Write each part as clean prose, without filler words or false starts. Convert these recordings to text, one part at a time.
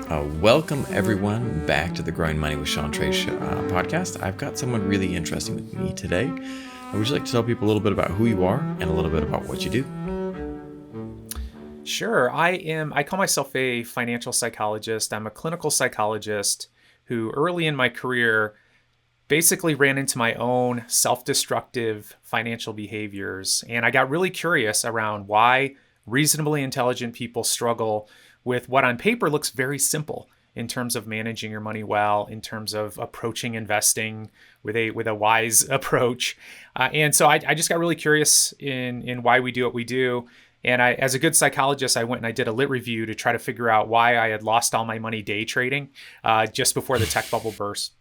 Welcome everyone back to the Growing Money with Sean Trey podcast. I've got someone really interesting with me today. Would you like to tell people a little bit about who you are and a little bit about what you do? Sure. I call myself a financial psychologist. I'm a clinical psychologist who early in my career basically ran into my own self-destructive financial behaviors. And I got really curious around why reasonably intelligent people struggle with what on paper looks very simple in terms of managing your money well, in terms of approaching investing with a wise approach. And so I just got really curious in why we do what we do. And as a good psychologist, I went and I did a lit review to try to figure out why I had lost all my money day trading just before the tech bubble burst.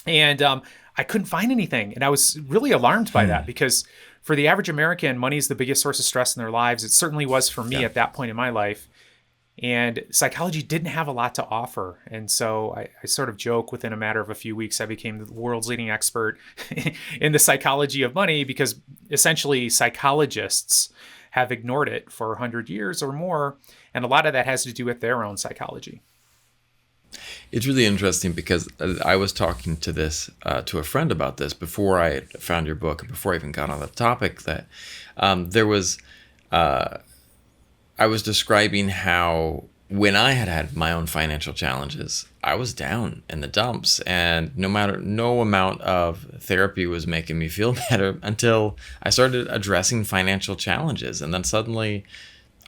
And I couldn't find anything. And I was really alarmed by that because for the average American, money is the biggest source of stress in their lives. It certainly was for me at that point in my life. And psychology didn't have a lot to offer. And so I sort of joke within a matter of a few weeks, I became the world's leading expert in the psychology of money because essentially psychologists have ignored it for 100 years or more. And a lot of that has to do with their own psychology. It's really interesting because I was talking to a friend about this before I found your book, before I even got on the topic, that I was describing how when I had my own financial challenges, I was down in the dumps, and no amount of therapy was making me feel better until I started addressing financial challenges, and then suddenly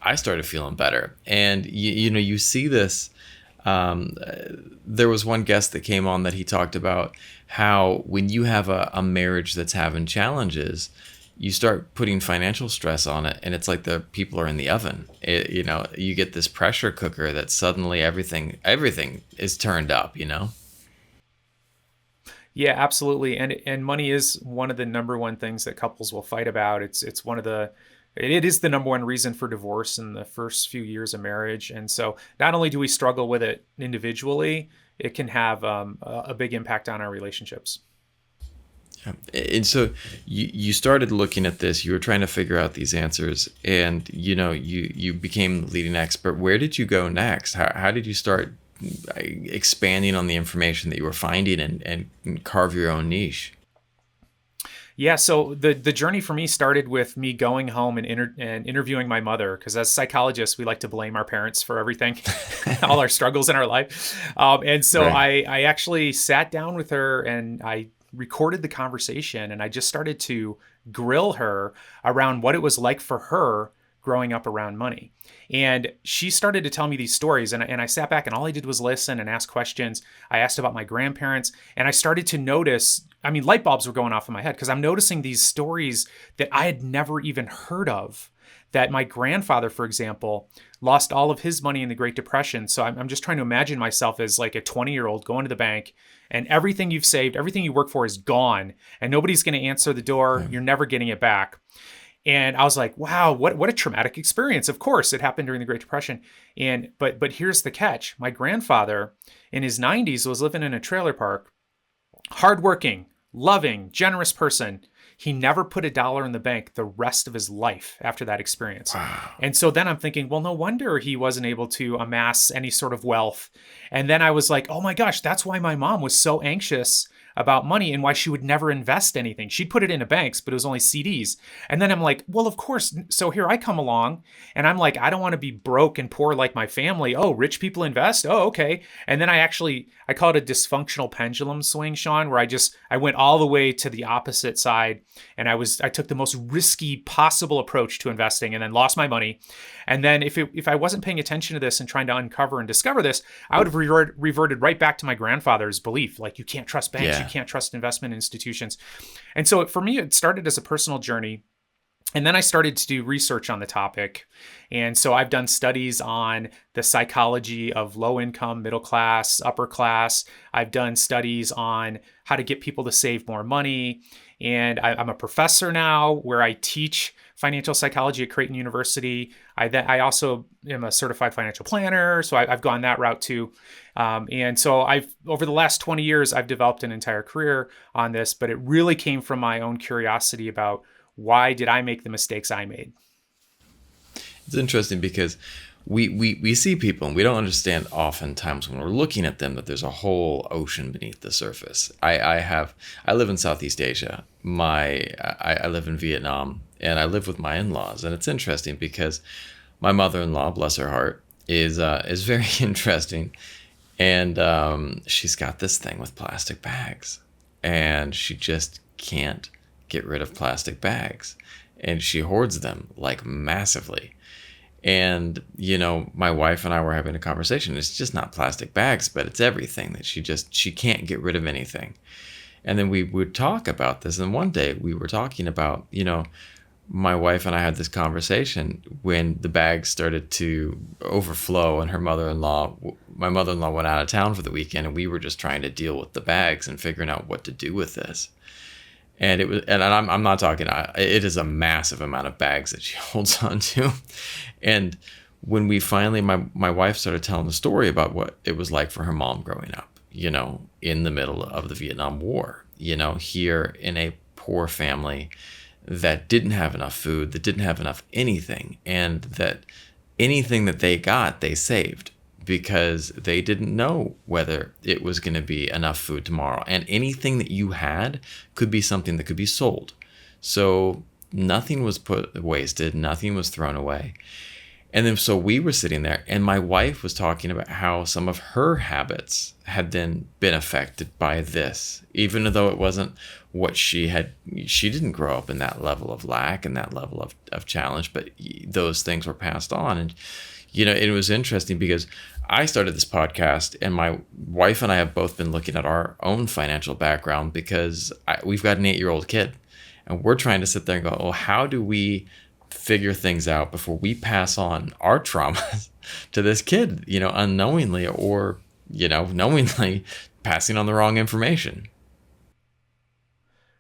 I started feeling better. And you see this. There was one guest that came on that he talked about how when you have a marriage that's having challenges, you start putting financial stress on it, and it's like the people are in the oven. You get this pressure cooker that suddenly everything is turned up. Yeah, absolutely. And money is one of the number one things that couples will fight about. It is the number one reason for divorce in the first few years of marriage. And so not only do we struggle with it individually, it can have a big impact on our relationships. And so you started looking at this, you were trying to figure out these answers, and you became the leading expert. Where did you go next? How did you start expanding on the information that you were finding and carve your own niche? Yeah, so the journey for me started with me going home and interviewing my mother, because as psychologists, we like to blame our parents for everything, all our struggles in our life. And so right. I actually sat down with her and I recorded the conversation, and I just started to grill her around what it was like for her growing up around money. And she started to tell me these stories, and I sat back and all I did was listen and ask questions. I asked about my grandparents, and I started to notice, light bulbs were going off in my head because I'm noticing these stories that I had never even heard of. That my grandfather, for example, lost all of his money in the Great Depression. So I'm just trying to imagine myself as like a 20-year-old going to the bank, and everything you've saved, everything you work for is gone, and nobody's going to answer the door. You're never getting it back. And I was like, wow, what a traumatic experience. Of course, it happened during the Great Depression. But here's the catch. My grandfather in his 90s was living in a trailer park, hardworking, loving, generous person. He never put $1 in the bank the rest of his life after that experience. Wow. And so then I'm thinking, well, no wonder he wasn't able to amass any sort of wealth. And then I was like, oh my gosh, that's why my mom was so anxious about money and why she would never invest anything. She'd put it into banks, but it was only CDs. And then I'm like, well, of course. So here I come along and I'm like, I don't want to be broke and poor like my family. Oh, rich people invest? Oh, okay. And then I call it a dysfunctional pendulum swing, Sean, where I went all the way to the opposite side, and I took the most risky possible approach to investing and then lost my money. And then if I wasn't paying attention to this and trying to uncover and discover this, I would have reverted right back to my grandfather's belief, like you can't trust banks, you can't trust investment institutions. And so for me, it started as a personal journey. And then I started to do research on the topic. And so I've done studies on the psychology of low income, middle class, upper class. I've done studies on how to get people to save more money. And I'm a professor now where I teach financial psychology at Creighton University. I also am a certified financial planner. So I've gone that route too. And so over the last 20 years, I've developed an entire career on this, but it really came from my own curiosity about why did I make the mistakes I made? It's interesting because we see people and we don't understand oftentimes when we're looking at them that there's a whole ocean beneath the surface. I live in Southeast Asia. I live in Vietnam and I live with my in-laws, and it's interesting because my mother-in-law, bless her heart, is very interesting, and she's got this thing with plastic bags, and she just can't get rid of plastic bags, and she hoards them like massively. And, my wife and I were having a conversation. It's just not plastic bags, but it's everything that she can't get rid of anything. And then we would talk about this. And one day we were talking about, my wife and I had this conversation when the bags started to overflow, and my mother-in-law went out of town for the weekend, and we were just trying to deal with the bags and figuring out what to do with this. And I'm not talking, it is a massive amount of bags that she holds on to. And when we finally, my wife started telling the story about what it was like for her mom growing up, in the middle of the Vietnam War, here in a poor family that didn't have enough food, that didn't have enough anything, and that anything that they got, they saved because they didn't know whether it was going to be enough food tomorrow. And anything that you had could be something that could be sold. So nothing was wasted, nothing was thrown away. And then so we were sitting there, and my wife was talking about how some of her habits had then been affected by this, even though it wasn't what she didn't grow up in that level of lack and that level of challenge, but those things were passed on. And, it was interesting because I started this podcast, and my wife and I have both been looking at our own financial background because we've got an 8-year-old kid, and we're trying to sit there and go, oh, how do we figure things out before we pass on our traumas to this kid, unknowingly or, knowingly passing on the wrong information.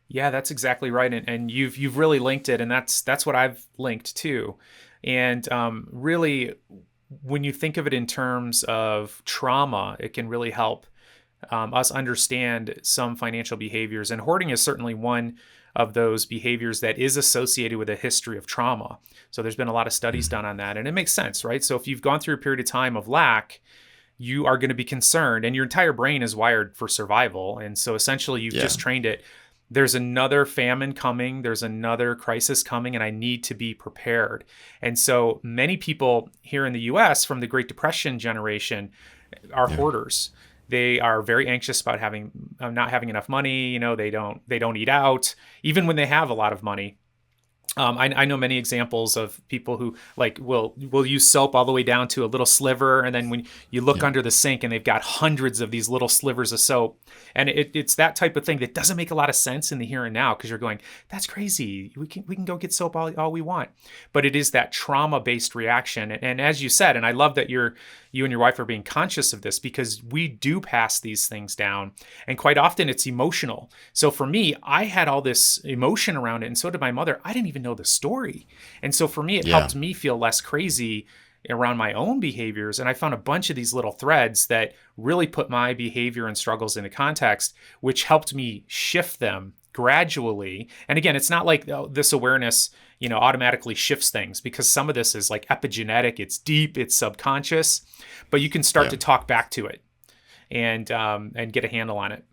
Yeah, that's exactly right. And you've really linked it. And that's what I've linked too. And really, when you think of it in terms of trauma, it can really help us understand some financial behaviors. And hoarding is certainly one of those behaviors that is associated with a history of trauma. So there's been a lot of studies done on that, and it makes sense, right? So if you've gone through a period of time of lack, you are going to be concerned, and your entire brain is wired for survival. And so essentially you've just trained it. There's another famine coming, there's another crisis coming, and I need to be prepared. And so many people here in the US from the Great Depression generation are hoarders. They are very anxious about not having enough money. They don't eat out, even when they have a lot of money. I know many examples of people who will use soap all the way down to a little sliver, and then when you look under the sink, and they've got hundreds of these little slivers of soap, and it's that type of thing that doesn't make a lot of sense in the here and now because you're going, that's crazy. We can go get soap all we want, but it is that trauma-based reaction, and as you said, and I love that you and your wife are being conscious of this because we do pass these things down, and quite often it's emotional. So for me, I had all this emotion around it, and so did my mother. I didn't even know the story. And so for me, it helped me feel less crazy around my own behaviors. And I found a bunch of these little threads that really put my behavior and struggles into context, which helped me shift them gradually. And again, it's not like this awareness, automatically shifts things, because some of this is like epigenetic, it's deep, it's subconscious, but you can start to talk back to it and get a handle on it.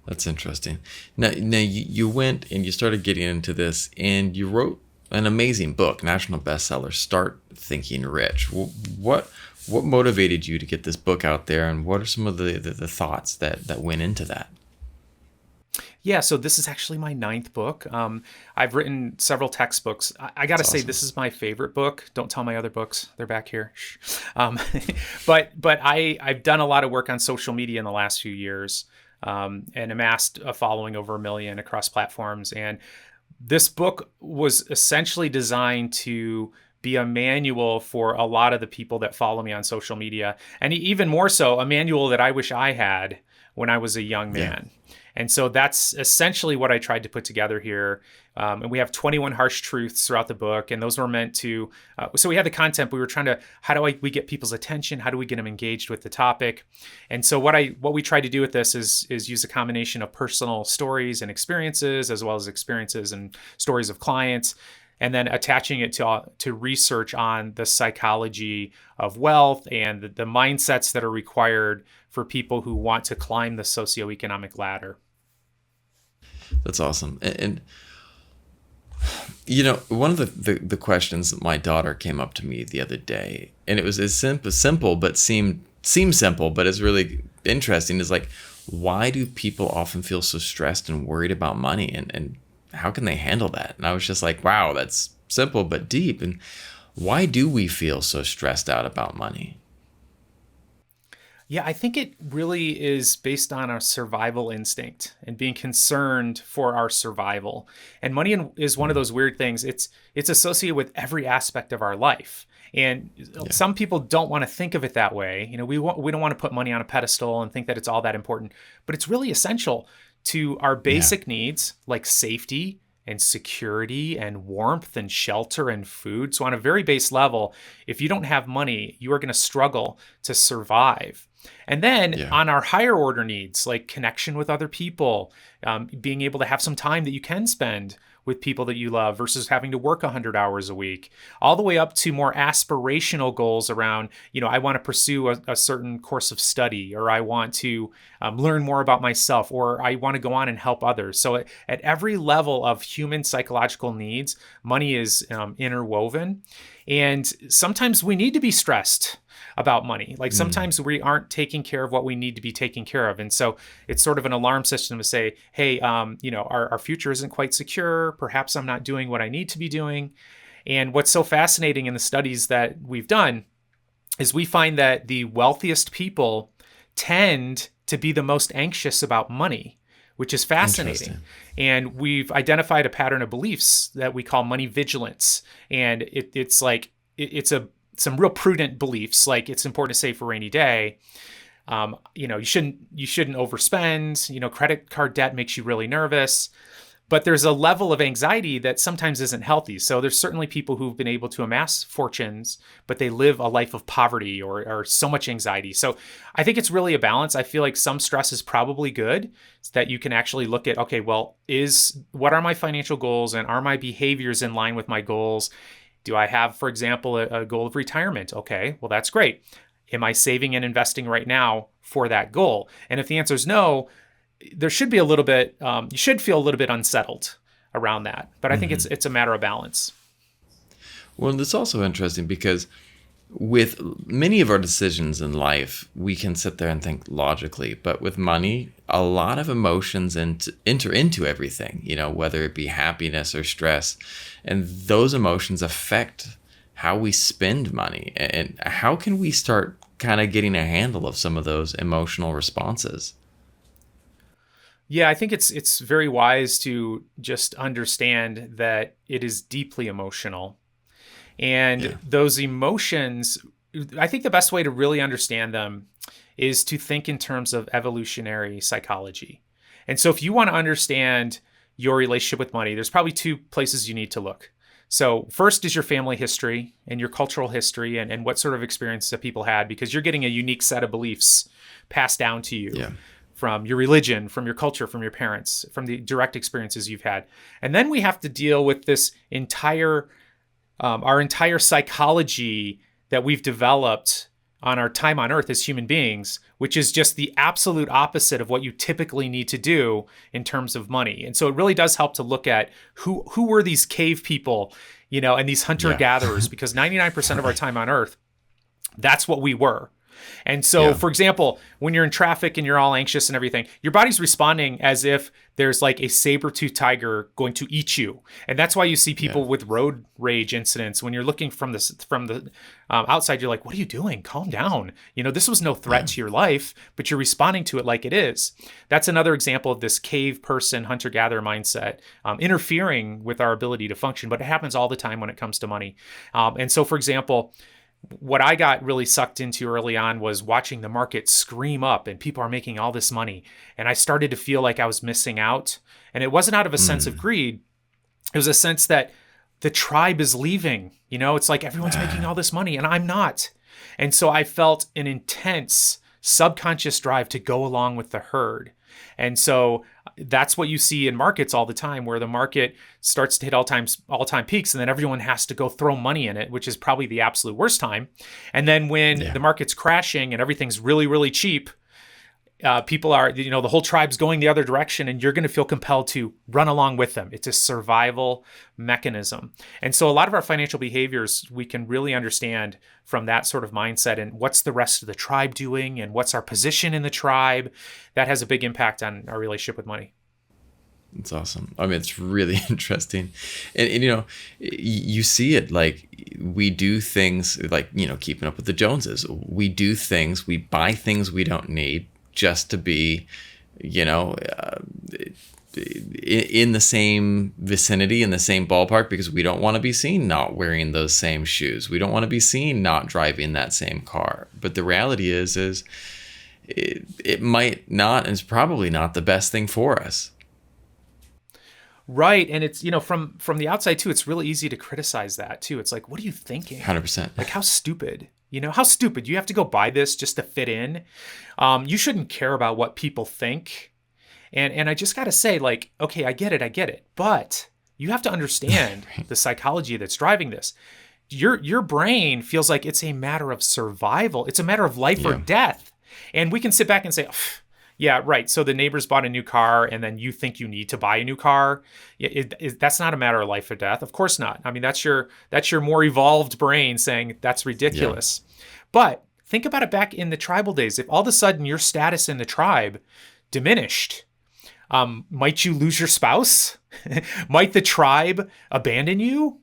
That's interesting. Now you went and you started getting into this, and you wrote an amazing book, national bestseller, Start Thinking Rich. What motivated you to get this book out there, and what are some of the thoughts that went into that? Yeah, so this is actually my 9th book. I've written several textbooks. I got to say, this is my favorite book. Don't tell my other books; they're back here. But I've done a lot of work on social media in the last few years. And amassed a following over 1 million across platforms. And this book was essentially designed to be a manual for a lot of the people that follow me on social media. And even more so, a manual that I wish I had when I was a young man. And so that's essentially what I tried to put together here. And we have 21 harsh truths throughout the book. And those were meant to, so we had the content, but we were trying to, how do we get people's attention? How do we get them engaged with the topic? And so what we tried to do with this is use a combination of personal stories and experiences, as well as experiences and stories of clients, and then attaching it to research on the psychology of wealth and the mindsets that are required for people who want to climb the socioeconomic ladder. That's awesome. And one of the questions that my daughter came up to me the other day, and it was as simple, but seems simple, but it's really interesting, is like, why do people often feel so stressed and worried about money, and how can they handle that? And I was just like, wow, that's simple but deep. And why do we feel so stressed out about money? Yeah, I think it really is based on our survival instinct and being concerned for our survival. And money is one of those weird things. It's associated with every aspect of our life. And some people don't want to think of it that way. We don't want to put money on a pedestal and think that it's all that important, but it's really essential to our basic needs like safety and security and warmth and shelter and food. So on a very base level, if you don't have money, you are going to struggle to survive. And then on our higher order needs, like connection with other people, being able to have some time that you can spend with people that you love versus having to work 100 hours a week, all the way up to more aspirational goals around, I want to pursue a certain course of study, or I want to learn more about myself, or I want to go on and help others. So at every level of human psychological needs, money is interwoven. And sometimes we need to be stressed about money. Like sometimes we aren't taking care of what we need to be taking care of. And so it's sort of an alarm system to say, hey, our future isn't quite secure. Perhaps I'm not doing what I need to be doing. And what's so fascinating in the studies that we've done is we find that the wealthiest people tend to be the most anxious about money, which is fascinating. And we've identified a pattern of beliefs that we call money vigilance. And it's some real prudent beliefs, like it's important to save for a rainy day. You shouldn't overspend. Credit card debt makes you really nervous. But there's a level of anxiety that sometimes isn't healthy. So there's certainly people who've been able to amass fortunes, but they live a life of poverty or so much anxiety. So I think it's really a balance. I feel like some stress is probably good, so that you can actually look at, okay, well, what are my financial goals, and are my behaviors in line with my goals? Do I have, for example, a goal of retirement? Okay, well, that's great. Am I saving and investing right now for that goal? And if the answer is no, there should be a little bit, you should feel a little bit unsettled around that. But I think it's a matter of balance. Well, it's also interesting because with many of our decisions in life, we can sit there and think logically, but with money, a lot of emotions enter into everything, whether it be happiness or stress. And those emotions affect how we spend money. And how can we start kind of getting a handle of some of those emotional responses? Yeah, I think it's very wise to just understand that it is deeply emotional. And those emotions, I think the best way to really understand them is to think in terms of evolutionary psychology. And so if you want to understand your relationship with money, there's probably two places you need to look. So first is your family history and your cultural history and what sort of experience that people had, because you're getting a unique set of beliefs passed down to you. From your religion, from your culture, from your parents, from the direct experiences you've had. And then we have to deal with this our entire psychology that we've developed on our time on earth as human beings, which is just the absolute opposite of what you typically need to do in terms of money. And so it really does help to look at who were these cave people, and these hunter-gatherers, because 99% of our time on earth, that's what we were. And so, for example, when you're in traffic and you're all anxious and everything, your body's responding as if there's like a saber-toothed tiger going to eat you. And that's why you see people with road rage incidents. When you're looking from the outside, you're like, what are you doing? Calm down. This was no threat to your life, but you're responding to it like it is. That's another example of this cave person, hunter-gatherer mindset interfering with our ability to function. But it happens all the time when it comes to money. And so, for example, what I got really sucked into early on was watching the market scream up and people are making all this money. And I started to feel like I was missing out. And it wasn't out of a sense of greed. It was a sense that the tribe is leaving. It's like everyone's making all this money and I'm not. And so I felt an intense subconscious drive to go along with the herd. And so That's what you see in markets all the time, where the market starts to hit all-time peaks, and then everyone has to go throw money in it, which is probably the absolute worst time. And then when the market's crashing and everything's really, really cheap, people are, the whole tribe's going the other direction, and you're going to feel compelled to run along with them. It's a survival mechanism. And so a lot of our financial behaviors, we can really understand from that sort of mindset, and what's the rest of the tribe doing, and what's our position in the tribe. That has a big impact on our relationship with money. It's awesome. I mean, it's really interesting. And you see it, like, we do things like, keeping up with the Joneses. We do things, we buy things we don't need just to be, in the same vicinity, in the same ballpark, because we don't want to be seen not wearing those same shoes. We don't want to be seen not driving that same car. But the reality is it might not, and it's probably not the best thing for us. Right. And it's, from the outside too, it's really easy to criticize that too. It's like, what are you thinking? 100%. Like, how stupid, how stupid. You have to go buy this just to fit in. You shouldn't care about what people think. And I just got to say, like, okay, I get it. But you have to understand the psychology that's driving this. Your brain feels like it's a matter of survival. It's a matter of life or death. And we can sit back and say, yeah, right. So the neighbors bought a new car, and then you think you need to buy a new car. That's not a matter of life or death. Of course not. I mean, that's your more evolved brain saying that's ridiculous. Yeah. But think about it back in the tribal days. If all of a sudden your status in the tribe diminished, might you lose your spouse? Might the tribe abandon you?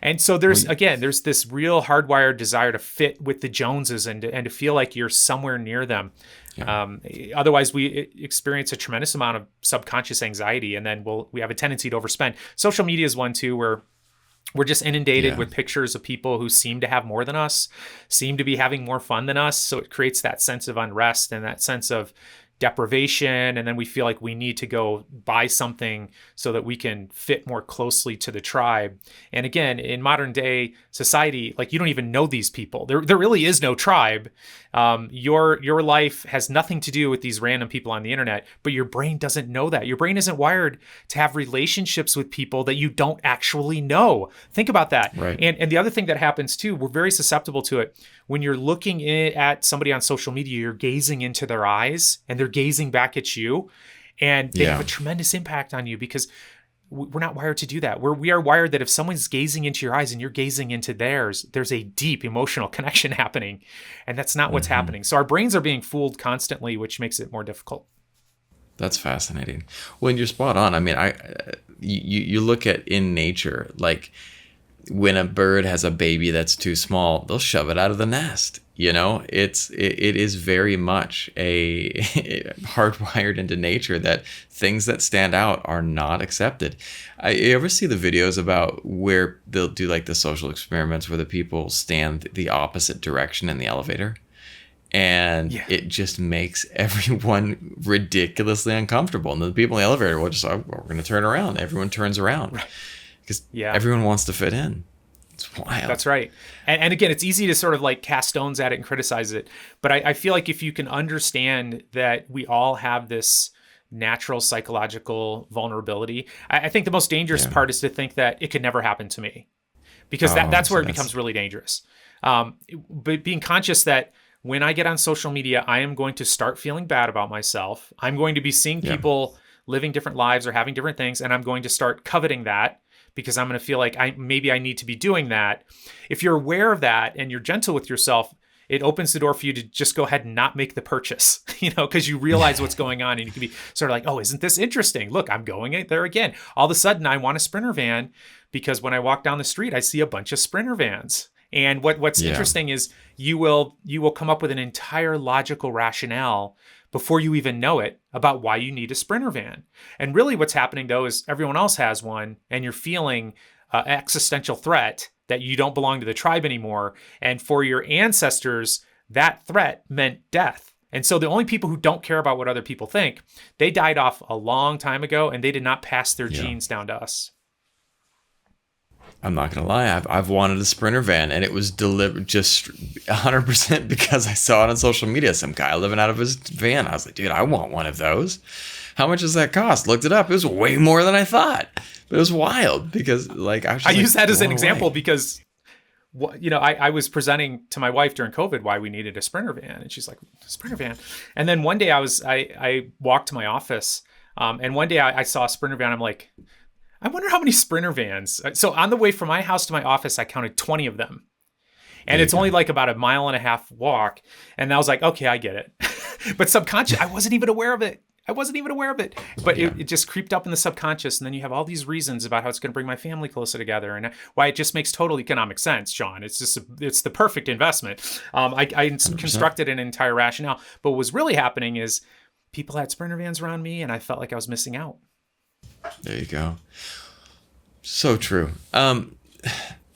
And so there's this real hardwired desire to fit with the Joneses and to feel like you're somewhere near them. Yeah. Otherwise, we experience a tremendous amount of subconscious anxiety, and then we have a tendency to overspend. Social media is one too, where we're just inundated with pictures of people who seem to have more than us, seem to be having more fun than us. So it creates that sense of unrest and that sense of deprivation, and then we feel like we need to go buy something so that we can fit more closely to the tribe. And again, in modern day society, like, you don't even know these people. There really is no tribe. Your life has nothing to do with these random people on the internet, but your brain doesn't know that. Your brain isn't wired to have relationships with people that you don't actually know. Think about that. Right. And the other thing that happens too, we're very susceptible to it. When you're looking at somebody on social media, you're gazing into their eyes, and they're gazing back at you, and they have a tremendous impact on you, because we're not wired to do that. We are wired that if someone's gazing into your eyes and you're gazing into theirs, there's a deep emotional connection happening, and that's not what's happening. So our brains are being fooled constantly, which makes it more difficult. That's fascinating. Well, and you're spot on. I mean, you look at in nature, like, when a bird has a baby that's too small, they'll shove it out of the nest. It is very much a hardwired into nature that things that stand out are not accepted. You ever see the videos about where they'll do like the social experiments where the people stand the opposite direction in the elevator? And it just makes everyone ridiculously uncomfortable. And the people in the elevator will just, we're going to turn around. Everyone turns around. Right. Because everyone wants to fit in. It's wild. That's right. And again, it's easy to sort of like cast stones at it and criticize it. But I feel like if you can understand that we all have this natural psychological vulnerability, I think the most dangerous part is to think that it could never happen to me. Because that's where it becomes really dangerous. But being conscious that when I get on social media, I am going to start feeling bad about myself. I'm going to be seeing people living different lives or having different things, and I'm going to start coveting that, because I'm going to feel like maybe I need to be doing that. If you're aware of that and you're gentle with yourself, it opens the door for you to just go ahead and not make the purchase, because you realize what's going on, and you can be sort of like, oh, isn't this interesting? Look, I'm going there again. All of a sudden, I want a Sprinter van because when I walk down the street, I see a bunch of Sprinter vans. And what's interesting is you will come up with an entire logical rationale before you even know it about why you need a Sprinter van. And really what's happening though is everyone else has one, and you're feeling existential threat that you don't belong to the tribe anymore. And for your ancestors, that threat meant death. And so the only people who don't care about what other people think, they died off a long time ago, and they did not pass their genes down to us. I'm not going to lie. I've wanted a Sprinter van, and it was delivered just 100% because I saw it on social media. Some guy living out of his van. I was like, dude, I want one of those. how much does that cost? Looked it up. It was way more than I thought. But it was wild because like I was just I use that as an blown example away. because I was presenting to my wife during COVID why we needed a Sprinter van, and she's like, Sprinter van. And then one day I walked to my office, and one day I saw a Sprinter van. I'm like, I wonder how many Sprinter vans. So on the way from my house to my office, I counted 20 of them. And it's only like about a 1.5 mile walk. And I was like, okay, I get it. But subconscious, I wasn't even aware of it. But it just creeped up in the subconscious. And then you have all these reasons about how it's going to bring my family closer together and why it just makes total economic sense, Sean. It's just, it's the perfect investment. I 100%. Constructed an entire rationale. But what was really happening is people had Sprinter vans around me and I felt like I was missing out. There you go. So true.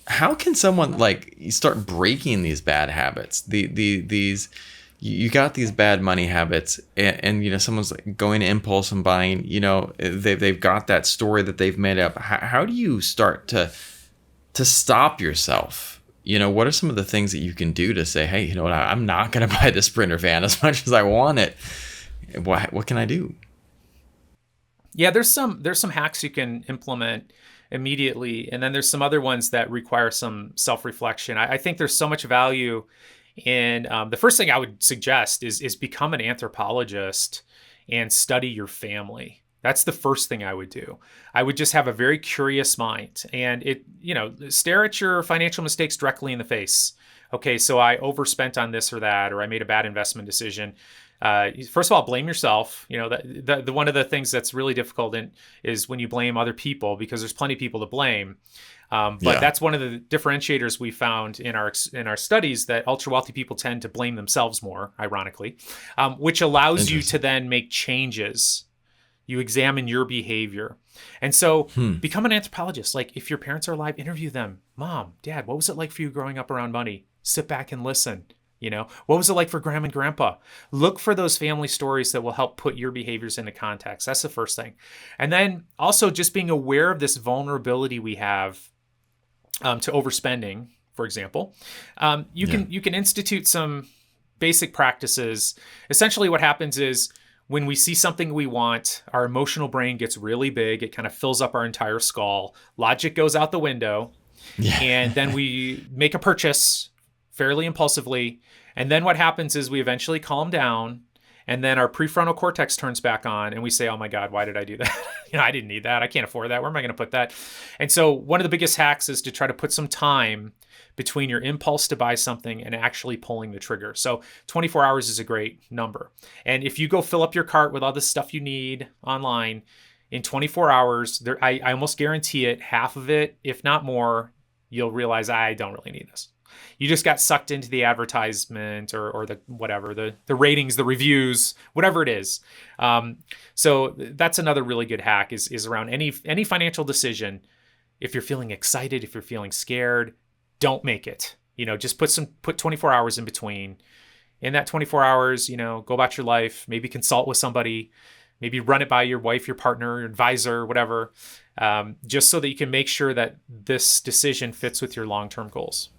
How can someone like start breaking these bad habits? These you got these bad money habits, and you know someone's like going to impulse and buying. You know they've got that story that they've made up. How do you start to stop yourself? You know, what are some of the things that you can do to say, hey, you know what, I'm not going to buy the Sprinter van as much as I want it. What can I do? Yeah, there's some hacks you can implement immediately, and then there's some other ones that require some self-reflection. I think there's so much value in the first thing I would suggest is become an anthropologist and study your family. That's the first thing I would do. I would just have a very curious mind and stare at your financial mistakes directly in the face. Okay, so I overspent on this or that, or I made a bad investment decision. First of all, blame yourself. You know, the one of the things that's really difficult is when you blame other people, because there's plenty of people to blame. But that's one of the differentiators we found in our studies, that ultra wealthy people tend to blame themselves more, ironically, which allows you to then make changes. You examine your behavior. And so become an anthropologist. Like if your parents are alive, interview them. Mom, Dad, what was it like for you growing up around money? Sit back and listen. You know, what was it like for grandma and grandpa? Look for those family stories that will help put your behaviors into context. That's the first thing. And then also just being aware of this vulnerability we have to overspending, for example. You can institute some basic practices. Essentially what happens is when we see something we want, our emotional brain gets really big. It kind of fills up our entire skull. Logic goes out the window. And then we make a purchase fairly impulsively. And then what happens is we eventually calm down, and then our prefrontal cortex turns back on and we say, oh my God, why did I do that? I didn't need that. I can't afford that. Where am I going to put that? And so one of the biggest hacks is to try to put some time between your impulse to buy something and actually pulling the trigger. So 24 hours is a great number. And if you go fill up your cart with all the stuff you need online in 24 hours, I almost guarantee it, half of it, if not more, you'll realize I don't really need this. You just got sucked into the advertisement or the whatever, the ratings, the reviews, whatever it is. So that's another really good hack is around any financial decision. If you're feeling excited, if you're feeling scared, don't make it. Just put 24 hours in between. In that 24 hours, go about your life, maybe consult with somebody, maybe run it by your wife, your partner, your advisor, whatever, just so that you can make sure that this decision fits with your long-term goals.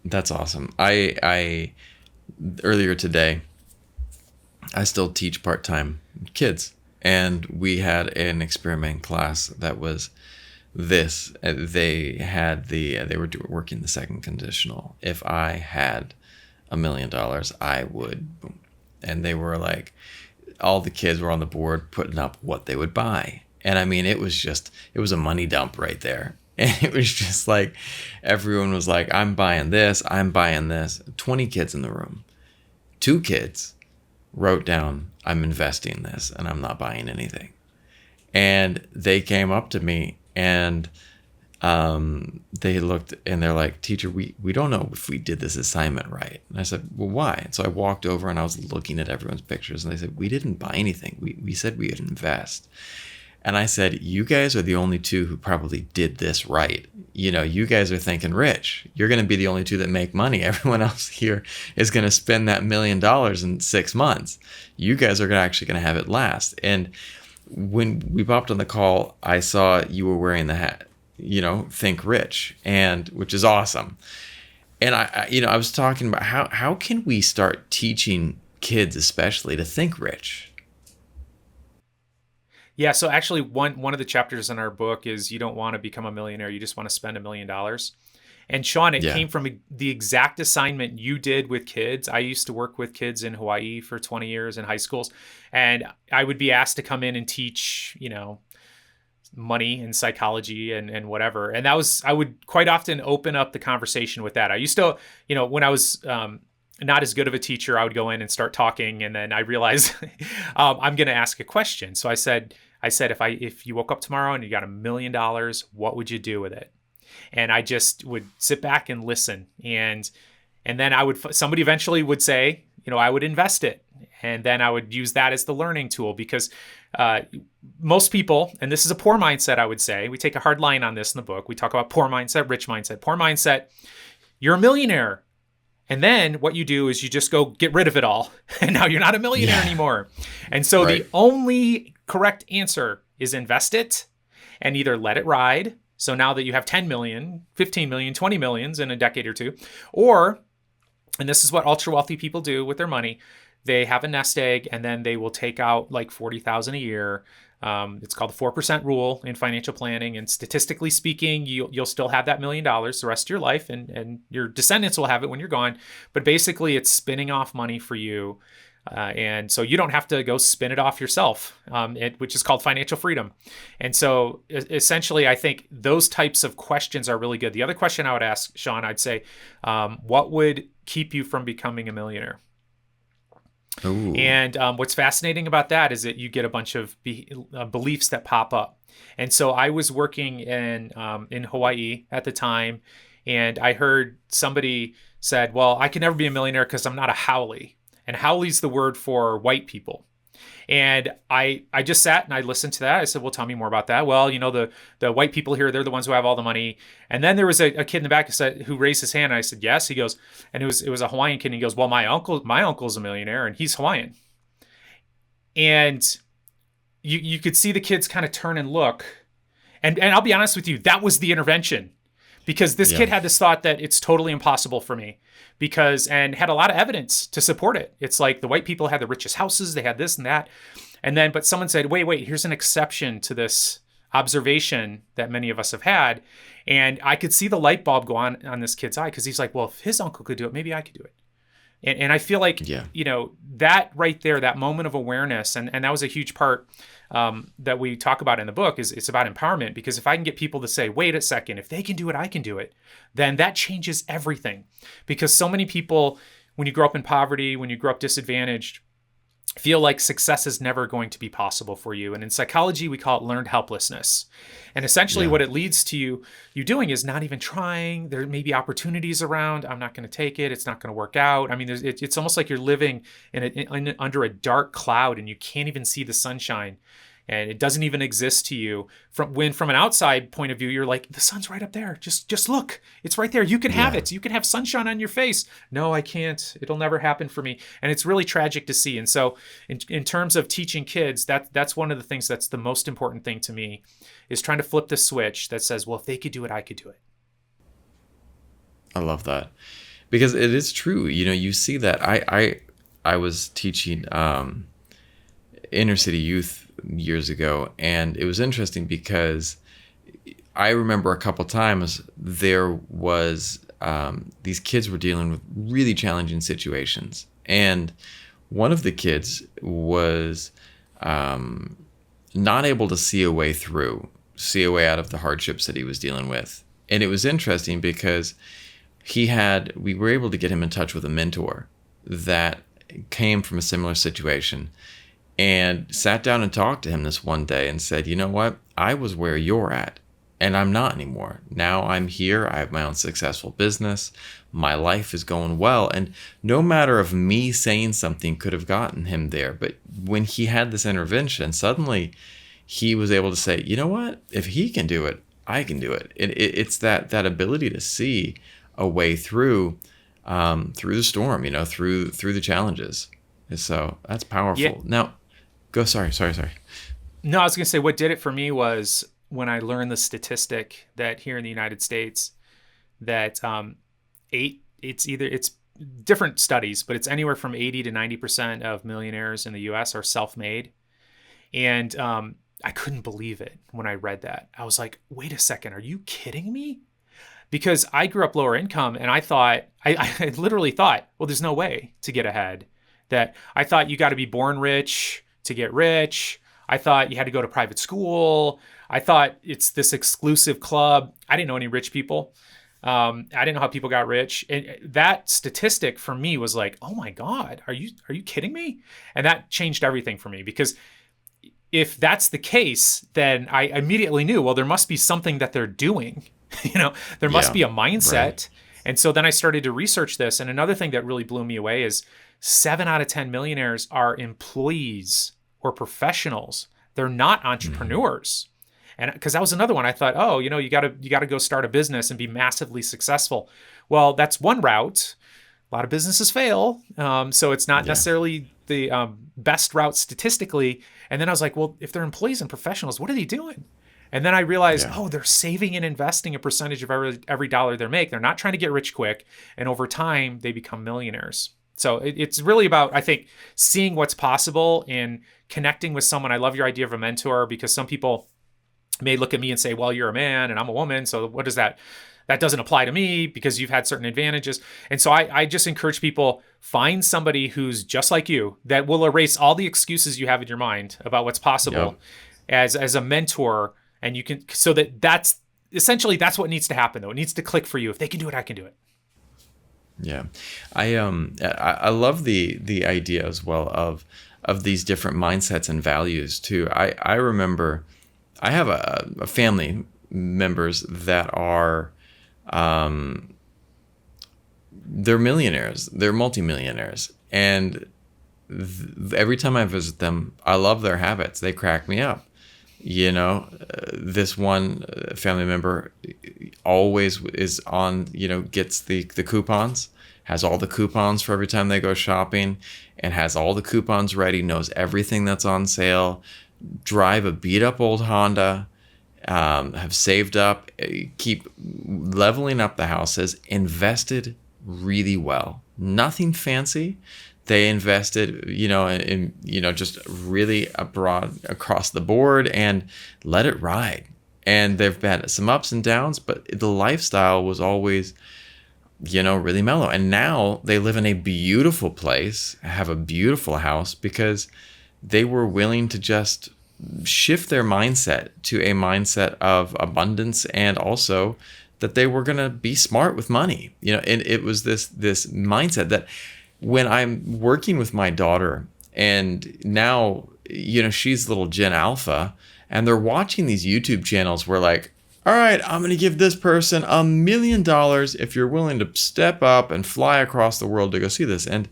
That's awesome. I earlier today, I still teach part-time kids, and we had an experiment class that was this. They were working the second conditional. If I had $1 million, I would, and they were like, all the kids were on the board putting up what they would buy. And I mean, it was a money dump right there. And it was just like, everyone was like, I'm buying this, I'm buying this. 20 kids in the room. 2 kids wrote down, I'm investing this and I'm not buying anything. And they came up to me and they looked and they're like, teacher, we don't know if we did this assignment right. And I said, well, why? And so I walked over and I was looking at everyone's pictures and they said, we didn't buy anything. We said we would invest. And I said, you guys are the only 2 who probably did this right. You guys are thinking rich. You're going to be the only 2 that make money. Everyone else here is going to spend that $1 million in 6 months. You guys are actually going to have it last. And when we popped on the call, I saw you were wearing the hat, think rich, and which is awesome. And I was talking about how can we start teaching kids especially to think rich. Yeah, so actually one of the chapters in our book is you don't want to become a millionaire, you just want to spend $1 million. And Sean, it Yeah. came from the exact assignment you did with kids. I used to work with kids in Hawaii for 20 years in high schools, and I would be asked to come in and teach, money and psychology and whatever. And I would quite often open up the conversation with that. I used to, when I was not as good of a teacher, I would go in and start talking, and then I realized I'm going to ask a question. So I said, if you woke up tomorrow and you got $1 million, what would you do with it? And I just would sit back and listen, and then somebody eventually would say, I would invest it, and then I would use that as the learning tool, because most people, and this is a poor mindset, I would say, we take a hard line on this in the book. We talk about poor mindset, rich mindset. Poor mindset, you're a millionaire. And then what you do is you just go get rid of it all. And now you're not a millionaire anymore. And so Right. the only correct answer is invest it and either let it ride. So now that you have 10 million, 15 million, 20 millions in a decade or two, or, and this is what ultra wealthy people do with their money, they have a nest egg and then they will take out like 40,000 a year. It's called the 4% rule in financial planning. And statistically speaking, you'll still have that $1 million the rest of your life, and your descendants will have it when you're gone. But basically, it's spinning off money for you. And so you don't have to go spin it off yourself, which is called financial freedom. And so essentially, I think those types of questions are really good. The other question I would ask, Sean, I'd say, what would keep you from becoming a millionaire? Ooh. And what's fascinating about that is that you get a bunch of beliefs that pop up. And so I was working in Hawaii at the time, and I heard somebody said, well, I can never be a millionaire because I'm not a haole. And haole's the word for white people. And I just sat and I listened to that. I said, well, tell me more about that. Well, the white people here, they're the ones who have all the money. And then there was a kid in the back who raised his hand. And I said, yes. He goes, and it was a Hawaiian kid. And he goes, well, my uncle's a millionaire and he's Hawaiian. And you could see the kids kind of turn and look. And I'll be honest with you, that was the intervention. Because this kid had this thought that it's totally impossible for me, and had a lot of evidence to support it. It's like the white people had the richest houses, they had this and that. But someone said, wait, here's an exception to this observation that many of us have had. And I could see the light bulb go on this kid's eye, because he's like, well, if his uncle could do it, maybe I could do it. And I feel like, that right there, that moment of awareness, and that was a huge part that we talk about in the book, is it's about empowerment. Because if I can get people to say, wait a second, if they can do it, I can do it, then that changes everything. Because so many people, when you grow up in poverty, when you grow up disadvantaged, feel like success is never going to be possible for you. And in psychology, we call it learned helplessness. And essentially what it leads to you doing is not even trying. There may be opportunities around. I'm not going to take it. It's not going to work out. I mean, it's almost like you're living under a dark cloud and you can't even see the sunshine. And it doesn't even exist to you. From an outside point of view, you're like, the sun's right up there. Just look, it's right there. You can have it. You can have sunshine on your face. No, I can't. It'll never happen for me. And it's really tragic to see. And so in terms of teaching kids, that's one of the things that's the most important thing to me, is trying to flip the switch that says, well, if they could do it, I could do it. I love that, because it is true. You see that. I was teaching inner city youth years ago, and it was interesting because I remember a couple times there was these kids were dealing with really challenging situations, and one of the kids was not able to see a way out of the hardships that he was dealing with. And it was interesting because we were able to get him in touch with a mentor that came from a similar situation, and sat down and talked to him this one day and said, you know what? I was where you're at, and I'm not anymore. Now I'm here. I have my own successful business. My life is going well. And no matter of me saying something could have gotten him there. But when he had this intervention, suddenly he was able to say, you know what? If he can do it, I can do it. It's that ability to see a way through the storm, through the challenges. And so that's powerful. Yeah. Now, go. Sorry. No, I was going to say what did it for me was when I learned the statistic that here in the United States that it's different studies, but it's anywhere from 80 to 90% of millionaires in the US are self-made. And I couldn't believe it when I read that. I was like, wait a second, are you kidding me? Because I grew up lower income, and I thought, I literally thought, well, there's no way to get ahead. That I thought you got to be born rich to get rich. I thought you had to go to private school. I thought it's this exclusive club. I didn't know any rich people. I didn't know how people got rich. And that statistic for me was like, oh my God, are you kidding me? And that changed everything for me, because if that's the case, then I immediately knew, well, there must be something that they're doing. There must be a mindset. Right. And so then I started to research this. And another thing that really blew me away is 7 out of 10 millionaires are employees or professionals. They're not entrepreneurs. And because that was another one, I thought, oh, you got to go start a business and be massively successful. Well, that's one route. A lot of businesses fail. So it's not necessarily the best route statistically. And then I was like, well, if they're employees and professionals, what are they doing? And then I realized, they're saving and investing a percentage of every dollar they make. They're not trying to get rich quick. And over time, they become millionaires. So it's really about, I think, seeing what's possible and connecting with someone. I love your idea of a mentor, because some people may look at me and say, well, you're a man and I'm a woman. So what does that doesn't apply to me because you've had certain advantages. And so I just encourage people, find somebody who's just like you, that will erase all the excuses you have in your mind about what's possible as a mentor. And you can, so that's essentially, that's what needs to happen though. It needs to click for you. If they can do it, I can do it. Yeah. I love the idea as well of these different mindsets and values too. I remember I have a family members that are, they're millionaires, they're multimillionaires. And every time I visit them, I love their habits. They crack me up. This one family member always is on, gets the coupons, has all the coupons for every time they go shopping, and has all the coupons ready, knows everything that's on sale, drive a beat up old Honda, have saved up, keep leveling up the houses, invested really well. Nothing fancy. They invested, in just really broad across the board and let it ride. And they've had some ups and downs, but the lifestyle was always, really mellow. And now they live in a beautiful place, have a beautiful house, because they were willing to just shift their mindset to a mindset of abundance, and also that they were going to be smart with money. And it was this mindset that, when I'm working with my daughter, and now, she's little Gen Alpha, and they're watching these YouTube channels where, like, all right, I'm going to give this person $1 million if you're willing to step up and fly across the world to go see this. And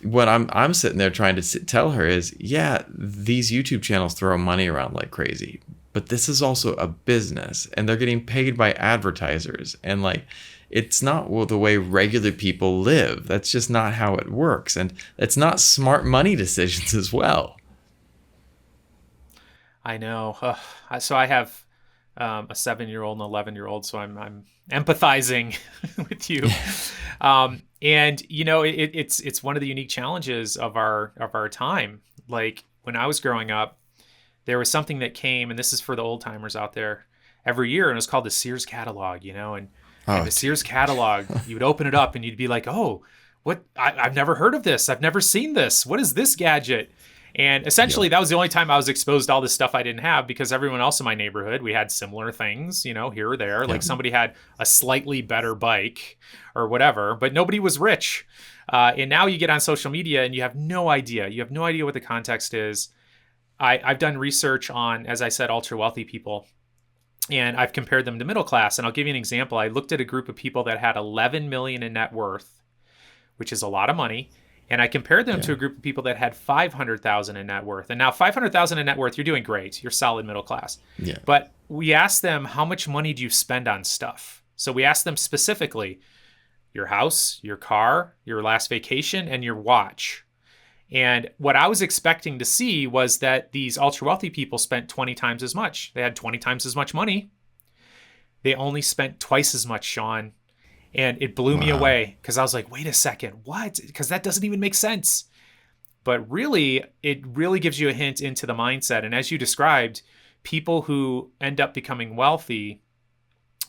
what I'm sitting there trying to tell her is, yeah, these YouTube channels throw money around like crazy, but this is also a business, and they're getting paid by advertisers, and like, it's not the way regular people live. That's just not how it works. And it's not smart money decisions as well. I know. So I have a 7-year-old and 11-year-old, so I'm empathizing with you. And it's one of the unique challenges of our time. Like, when I was growing up, there was something that came, and this is for the old timers out there, every year, and it was called the Sears catalog, and the Sears catalog, you would open it up and you'd be like, oh, what? I've never heard of this. I've never seen this. What is this gadget? And essentially, that was the only time I was exposed to all this stuff I didn't have, because everyone else in my neighborhood, we had similar things, here or there. Like, somebody had a slightly better bike or whatever, but nobody was rich. And now you get on social media and you have no idea. You have no idea what the context is. I've done research on, as I said, ultra wealthy people. And I've compared them to middle class. And I'll give you an example. I looked at a group of people that had 11 million in net worth, which is a lot of money. And I compared them to a group of people that had 500,000 in net worth. And now 500,000 in net worth, you're doing great. You're solid middle class. Yeah. But we asked them, how much money do you spend on stuff? So we asked them specifically, your house, your car, your last vacation, and your watch. And what I was expecting to see was that these ultra wealthy people spent 20 times as much. They had 20 times as much money. They only spent twice as much, Sean. And it blew me Wow. away because I was like, wait a second, what? Because that doesn't even make sense. But really, it really gives you a hint into the mindset. And as you described, people who end up becoming wealthy,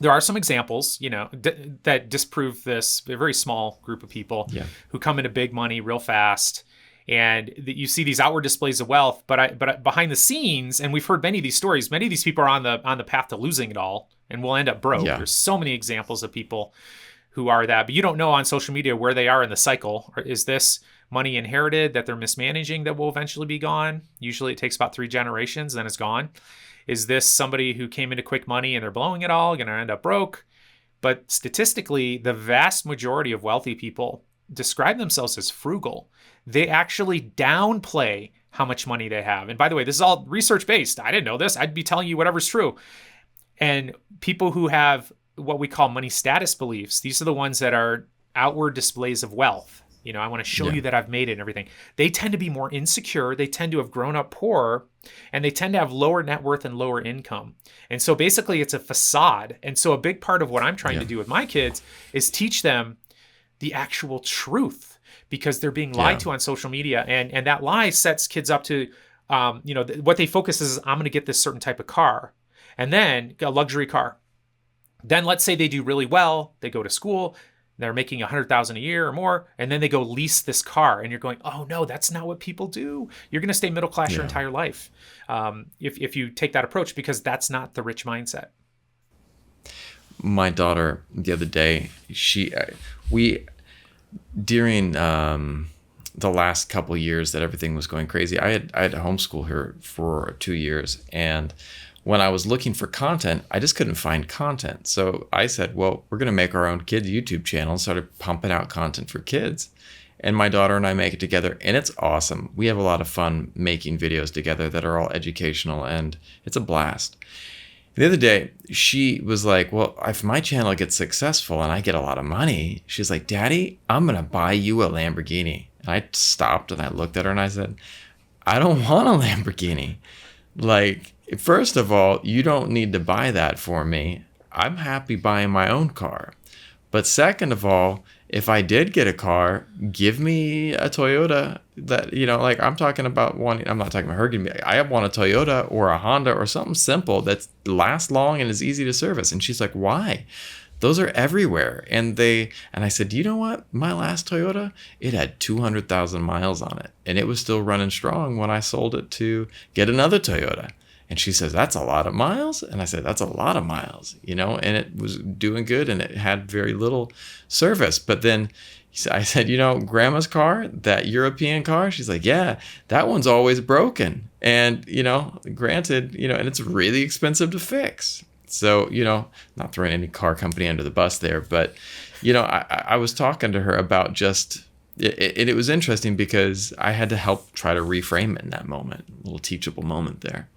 there are some examples, that disprove this. A very small group of people Yeah. who come into big money real fast, and you see these outward displays of wealth. But behind the scenes, and we've heard many of these stories. Many of these people are on the path to losing it all, and will end up broke. Yeah. There's so many examples of people who are that, but you don't know on social media where they are in the cycle. Is this money inherited that they're mismanaging that will eventually be gone? Usually it takes about 3 generations, then it's gone. Is this somebody who came into quick money and they're blowing it all, going to end up broke? But statistically, the vast majority of wealthy people describe themselves as frugal. They actually downplay how much money they have. And by the way, this is all research based. I didn't know this. I'd be telling you whatever's true. And people who have what we call money status beliefs, these are the ones that are outward displays of wealth. I want to show Yeah. you that I've made it and everything. They tend to be more insecure. They tend to have grown up poor, and they tend to have lower net worth and lower income. And so basically it's a facade. And so a big part of what I'm trying Yeah. to do with my kids is teach them the actual truth, because they're being lied Yeah. to on social media. And that lie sets kids up to, what they focus is, I'm going to get this certain type of car, and then a luxury car. Then let's say they do really well. They go to school. They're making $100,000 a year or more, and then they go lease this car. And you're going, oh no, that's not what people do. You're going to stay middle class your Yeah. entire life, if you take that approach, because that's not the rich mindset. My daughter the other day, we during the last couple years that everything was going crazy, I had to homeschool her for 2 years, and when I was looking for content, I just couldn't find content. So I said, well, we're going to make our own kids YouTube channel and started pumping out content for kids. And my daughter and I make it together, and it's awesome. We have a lot of fun making videos together that are all educational, and it's a blast. The other day, she was like, well, if my channel gets successful and I get a lot of money, she's like, Daddy, I'm going to buy you a Lamborghini. And I stopped and I looked at her and I said, I don't want a Lamborghini. Like, first of all, you don't need to buy that for me. I'm happy buying my own car. But second of all, if I did get a car, give me a Toyota that, like I'm talking about wanting, I'm not talking about her giving me, I want a Toyota or a Honda or something simple that lasts long and is easy to service. And she's like, why? Those are everywhere. And I said, do you know what? My last Toyota, it had 200,000 miles on it. And it was still running strong when I sold it to get another Toyota. And she says, that's a lot of miles? And I said, that's a lot of miles, and it was doing good and it had very little service. But then I said, Grandma's car, that European car, she's like, yeah, that one's always broken. And, granted, and it's really expensive to fix. So, not throwing any car company under the bus there, but, I was talking to her about just, it was interesting because I had to help try to reframe it in that moment, a little teachable moment there.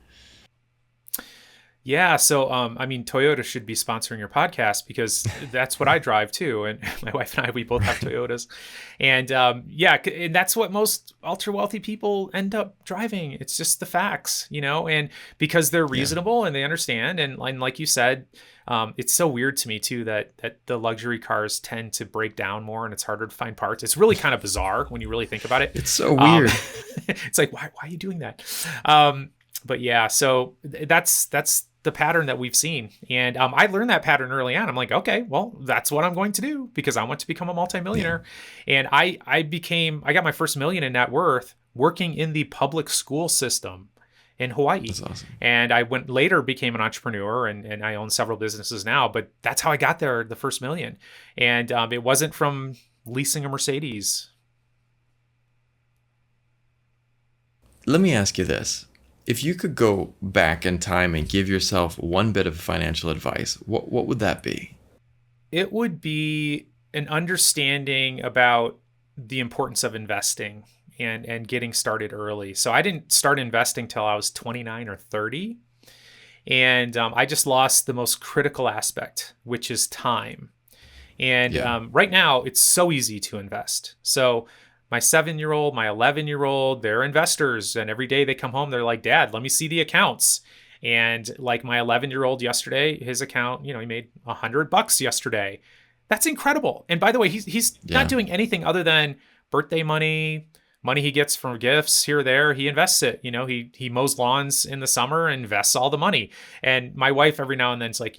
Yeah, so Toyota should be sponsoring your podcast, because that's what I drive too, and my wife and I, we both have Toyotas, and and that's what most ultra wealthy people end up driving. It's just the facts, and because they're reasonable and they understand, and like you said, it's so weird to me too that the luxury cars tend to break down more and it's harder to find parts. It's really kind of bizarre when you really think about it. It's so weird. It's like, why are you doing that? But yeah, so that's the pattern that we've seen. And I learned that pattern early on. I'm like, okay, well, that's what I'm going to do, because I want to become a multimillionaire. Yeah. And I got my first million in net worth working in the public school system in Hawaii. That's awesome. And I later became an entrepreneur, and I own several businesses now, but that's how I got there, the first million. And it wasn't from leasing a Mercedes. Let me ask you this. If you could go back in time and give yourself one bit of financial advice, what would that be? It would be an understanding about the importance of investing and getting started early. So I didn't start investing till I was 29 or 30. And I just lost the most critical aspect, which is time. And right now, it's so easy to invest. So my 7-year-old, my 11-year-old, they're investors. And every day they come home, they're like, Dad, let me see the accounts. And like my 11-year-old yesterday, his account, he made $100 yesterday. That's incredible. And by the way, he's not Yeah. doing anything other than birthday money, money he gets from gifts here or there. He invests it. He mows lawns in the summer and invests all the money. And my wife every now and then is like,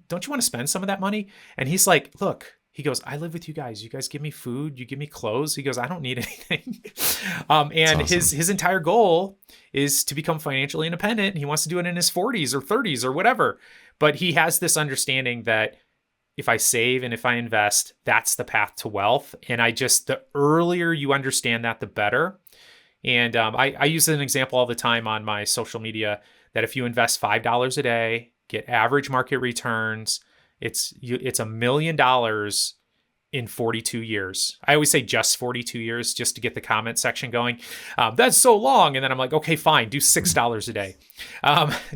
don't you want to spend some of that money? And he's like, look, he goes, I live with you guys. You guys give me food, you give me clothes. He goes, I don't need anything. It's And awesome. his entire goal is to become financially independent. He wants to do it in his 40s or 30s or whatever. But he has this understanding that if I save and if I invest, that's the path to wealth. And the earlier you understand that, the better. And I use an example all the time on my social media that if you invest $5 a day, get average market returns, it's $1 million in 42 years. I always say just 42 years just to get the comment section going. That's so long. And then I'm like, okay, fine, do $6 a day,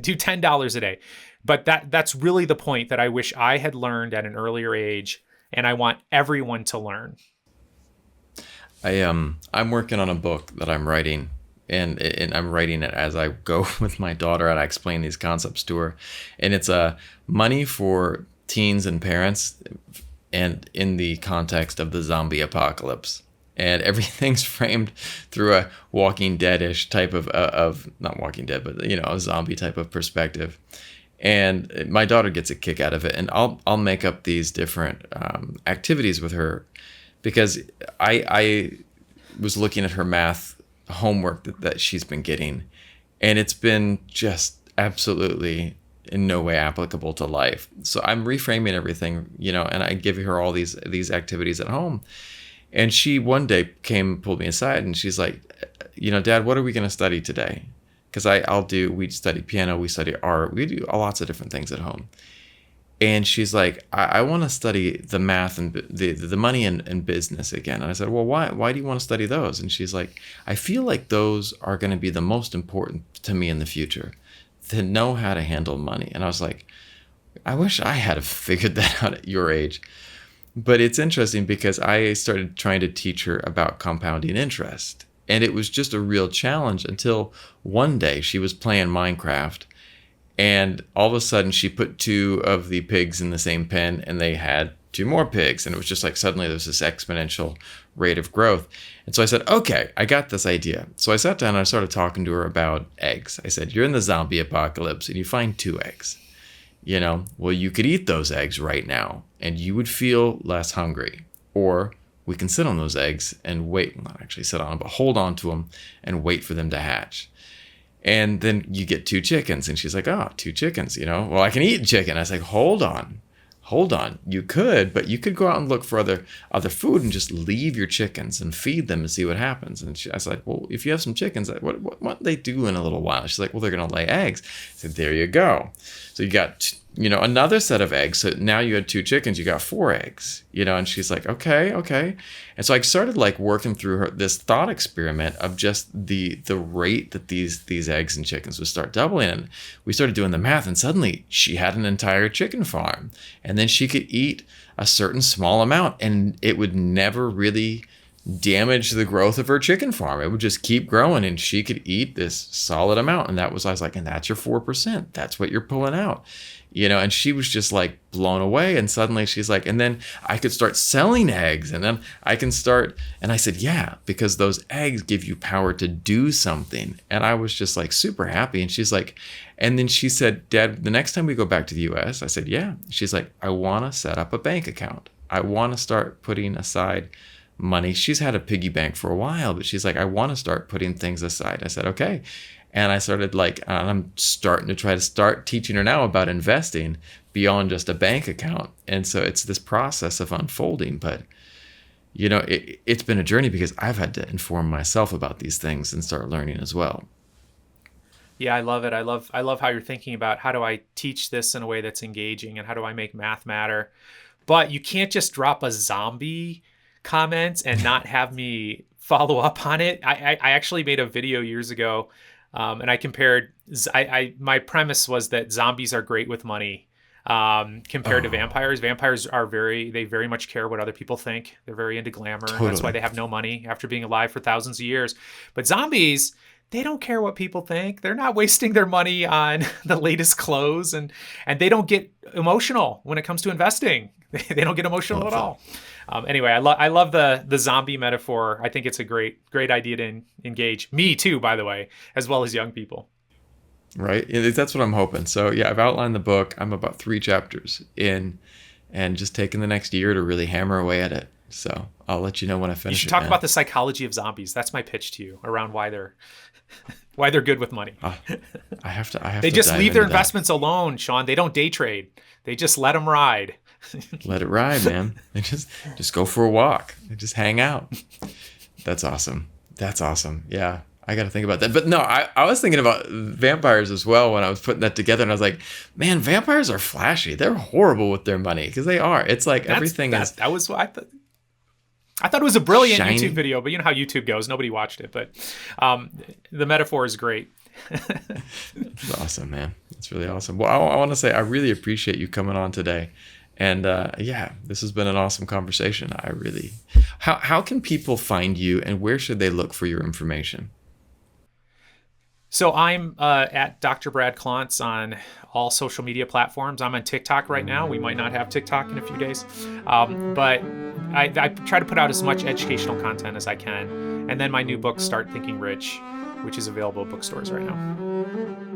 do $10 a day. But that's really the point that I wish I had learned at an earlier age, and I want everyone to learn. I'm working on a book that I'm writing, and I'm writing it as I go with my daughter, and I explain these concepts to her. And it's money for teens and parents, and in the context of the zombie apocalypse. And everything's framed through a Walking Dead-ish type of not Walking Dead, but a zombie type of perspective. And my daughter gets a kick out of it, and I'll make up these different activities with her, because I was looking at her math homework that she's been getting, and it's been just absolutely in no way applicable to life. So I'm reframing everything, and I give her all these activities at home. And she one day pulled me aside, and she's like, Dad, what are we going to study today? Because we study piano, we study art, we do lots of different things at home. And she's like, I want to study the math and the money and business again. And I said, well, why do you want to study those? And she's like, I feel like those are going to be the most important to me in the future, to know how to handle money. And I was like, I wish I had figured that out at your age. But it's interesting because I started trying to teach her about compounding interest. And it was just a real challenge until one day she was playing Minecraft, and all of a sudden she put two of the pigs in the same pen, and they had two more pigs. And it was just like suddenly there was this exponential rate of growth. And so I said, okay, I got this idea. So I sat down and I started talking to her about eggs. I said, you're in the zombie apocalypse and you find two eggs. Well, you could eat those eggs right now and you would feel less hungry. Or we can sit on those eggs and wait, not actually sit on them, but hold on to them and wait for them to hatch. And then you get two chickens. And she's like, oh, two chickens, well, I can eat chicken. I was like, hold on. You could, but you could go out and look for other food and just leave your chickens and feed them and see what happens. And I was like, well, if you have some chickens, what do they do in a little while? She's like, well, they're going to lay eggs. I said, there you go. So you got, another set of eggs. So now you had two chickens, you got four eggs, and she's like, okay. And so I started working through this thought experiment of just the rate that these eggs and chickens would start doubling. And we started doing the math, and suddenly she had an entire chicken farm, and then she could eat a certain small amount, and it would never really damage the growth of her chicken farm. It would just keep growing, and she could eat this solid amount. And I was like, and that's your 4%. That's what you're pulling out. And she was just blown away. And suddenly she's like, and then I could start selling eggs, and then I can start. And I said, yeah, because those eggs give you power to do something. And I was just super happy. And she's like, and then she said, Dad, the next time we go back to the US, I said, yeah. She's like, I want to set up a bank account. I want to start putting aside money. She's had a piggy bank for a while, but she's like, I want to start putting things aside. I said, okay. And I started I'm starting to try to start teaching her now about investing beyond just a bank account. And so it's this process of unfolding, but it's been a journey because I've had to inform myself about these things and start learning as well. Yeah, I love it. I love how you're thinking about how do I teach this in a way that's engaging, and how do I make math matter. But you can't just drop a zombie comment and not have me follow up on it. I actually made a video years ago, and I compared. My premise was that zombies are great with money compared to vampires. Vampires they very much care what other people think. They're very into glamour. Totally. And that's why they have no money after being alive for thousands of years. But zombies, they don't care what people think. They're not wasting their money on the latest clothes, and they don't get emotional when it comes to investing. They don't get emotional at all. Anyway, I love the zombie metaphor. I think it's a great idea to engage me too, by the way, as well as young people. Right? That's what I'm hoping. So yeah, I've outlined the book. I'm about 3 chapters in, and just taking the next year to really hammer away at it. So I'll let you know when I finish. You should talk about the psychology of zombies. That's my pitch to you around why they're good with money. I have to. They just leave their investments alone, Sean. They don't day trade. They just let them ride. Let it ride, man. They just go for a walk. They just hang out. That's awesome. Yeah. I got to think about that. But no, I was thinking about vampires as well when I was putting that together. And I was like, man, vampires are flashy. They're horrible with their money, because they are. It's like everything is. That was what I thought. I thought it was a brilliant shiny YouTube video, but you know how YouTube goes. Nobody watched it. But the metaphor is great. It's awesome, man. It's really awesome. Well, I want to say I really appreciate you coming on today. And yeah, this has been an awesome conversation. How can people find you, and where should they look for your information? So I'm at Dr. Brad Klontz on all social media platforms. I'm on TikTok right now. We might not have TikTok in a few days. But I try to put out as much educational content as I can. And then my new book, Start Thinking Rich, which is available at bookstores right now.